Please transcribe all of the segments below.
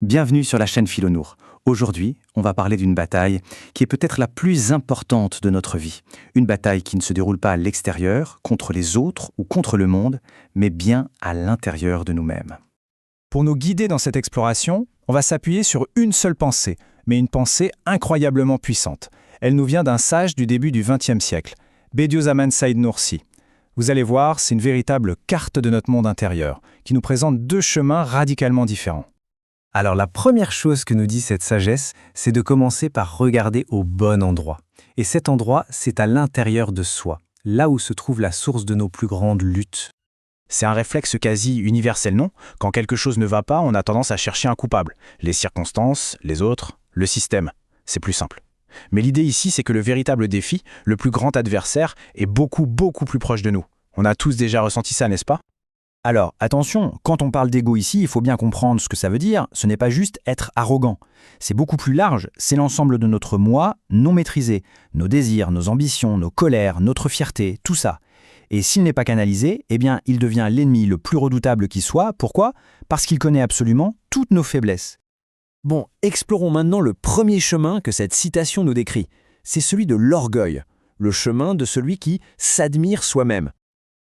Bienvenue sur la chaîne Philonour. Aujourd'hui, on va parler d'une bataille qui est peut-être la plus importante de notre vie. Une bataille qui ne se déroule pas à l'extérieur, contre les autres ou contre le monde, mais bien à l'intérieur de nous-mêmes. Pour nous guider dans cette exploration, on va s'appuyer sur une seule pensée, mais une pensée incroyablement puissante. Elle nous vient d'un sage du début du XXe siècle, Bediüzzaman Said Nursi. Vous allez voir, c'est une véritable carte de notre monde intérieur, qui nous présente deux chemins radicalement différents. Alors la première chose que nous dit cette sagesse, c'est de commencer par regarder au bon endroit. Et cet endroit, c'est à l'intérieur de soi, là où se trouve la source de nos plus grandes luttes. C'est un réflexe quasi universel, non? Quand quelque chose ne va pas, on a tendance à chercher un coupable. Les circonstances, les autres, le système. C'est plus simple. Mais l'idée ici, c'est que le véritable défi, le plus grand adversaire, est beaucoup plus proche de nous. On a tous déjà ressenti ça, n'est-ce pas? Alors, attention, quand on parle d'ego ici, il faut bien comprendre ce que ça veut dire. Ce n'est pas juste être arrogant. C'est beaucoup plus large. C'est l'ensemble de notre moi non maîtrisé. Nos désirs, nos ambitions, nos colères, notre fierté, tout ça. Et s'il n'est pas canalisé, eh bien, il devient l'ennemi le plus redoutable qui soit. Pourquoi? Parce qu'il connaît absolument toutes nos faiblesses. Bon, explorons maintenant le premier chemin que cette citation nous décrit. C'est celui de l'orgueil, le chemin de celui qui s'admire soi-même.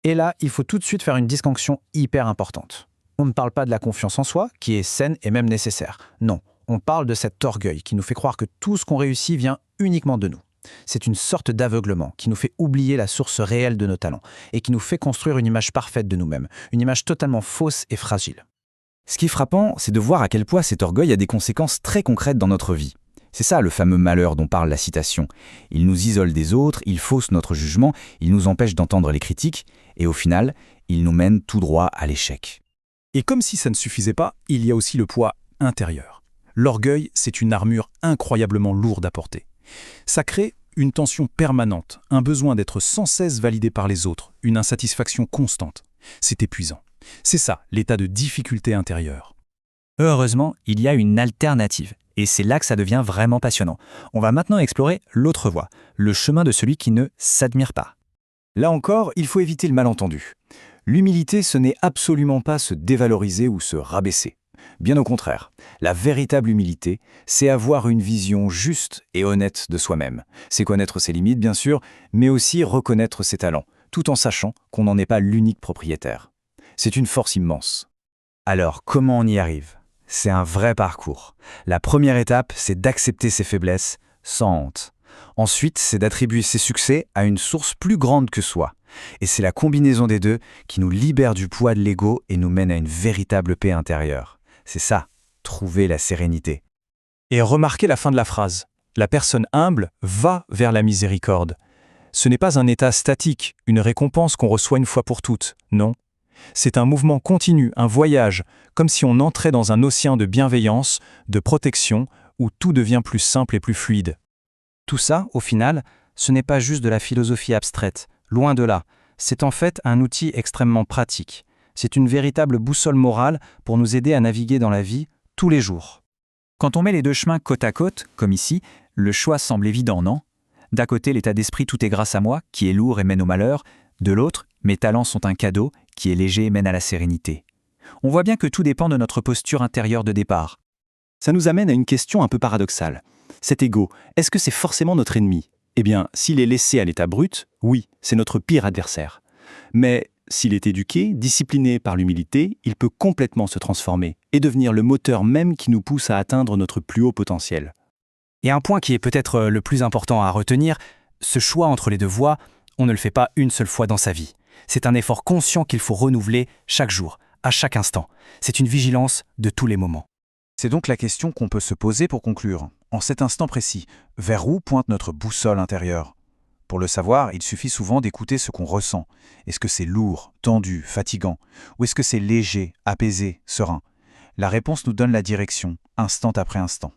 Et là, il faut tout de suite faire une distinction hyper importante. On ne parle pas de la confiance en soi, qui est saine et même nécessaire. Non, on parle de cet orgueil qui nous fait croire que tout ce qu'on réussit vient uniquement de nous. C'est une sorte d'aveuglement qui nous fait oublier la source réelle de nos talents et qui nous fait construire une image parfaite de nous-mêmes, une image totalement fausse et fragile. Ce qui est frappant, c'est de voir à quel point cet orgueil a des conséquences très concrètes dans notre vie. C'est ça le fameux malheur dont parle la citation. Il nous isole des autres, il fausse notre jugement, il nous empêche d'entendre les critiques, et au final, il nous mène tout droit à l'échec. Et comme si ça ne suffisait pas, il y a aussi le poids intérieur. L'orgueil, c'est une armure incroyablement lourde à porter. Ça crée une tension permanente, un besoin d'être sans cesse validé par les autres, une insatisfaction constante. C'est épuisant. C'est ça, l'état de difficulté intérieure. Heureusement, il y a une alternative. Et c'est là que ça devient vraiment passionnant. On va maintenant explorer l'autre voie, le chemin de celui qui ne s'admire pas. Là encore, il faut éviter le malentendu. L'humilité, ce n'est absolument pas se dévaloriser ou se rabaisser. Bien au contraire, la véritable humilité, c'est avoir une vision juste et honnête de soi-même. C'est connaître ses limites, bien sûr, mais aussi reconnaître ses talents, tout en sachant qu'on n'en est pas l'unique propriétaire. C'est une force immense. Alors, comment on y arrive ? C'est un vrai parcours. La première étape, c'est d'accepter ses faiblesses sans honte. Ensuite, c'est d'attribuer ses succès à une source plus grande que soi. Et c'est la combinaison des deux qui nous libère du poids de l'ego et nous mène à une véritable paix intérieure. C'est ça, trouver la sérénité. Et remarquez la fin de la phrase. La personne humble va vers la miséricorde. Ce n'est pas un état statique, une récompense qu'on reçoit une fois pour toutes, non. C'est un mouvement continu, un voyage, comme si on entrait dans un océan de bienveillance, de protection, où tout devient plus simple et plus fluide. Tout ça, au final, ce n'est pas juste de la philosophie abstraite, loin de là. C'est en fait un outil extrêmement pratique. C'est une véritable boussole morale pour nous aider à naviguer dans la vie tous les jours. Quand on met les deux chemins côte à côte, comme ici, le choix semble évident, non? D'un côté, l'état d'esprit « tout est grâce à moi » qui est lourd et mène au malheur. De l'autre, mes talents sont un cadeau qui est léger et mène à la sérénité. On voit bien que tout dépend de notre posture intérieure de départ. Ça nous amène à une question un peu paradoxale. Cet ego, est-ce que c'est forcément notre ennemi? Eh bien, s'il est laissé à l'état brut, oui, c'est notre pire adversaire. Mais s'il est éduqué, discipliné par l'humilité, il peut complètement se transformer et devenir le moteur même qui nous pousse à atteindre notre plus haut potentiel. Et un point qui est peut-être le plus important à retenir, ce choix entre les deux voies, on ne le fait pas une seule fois dans sa vie. C'est un effort conscient qu'il faut renouveler chaque jour, à chaque instant. C'est une vigilance de tous les moments. C'est donc la question qu'on peut se poser pour conclure. En cet instant précis, vers où pointe notre boussole intérieure? Pour le savoir, il suffit souvent d'écouter ce qu'on ressent. Est-ce que c'est lourd, tendu, fatigant? Ou est-ce que c'est léger, apaisé, serein? La réponse nous donne la direction, instant après instant.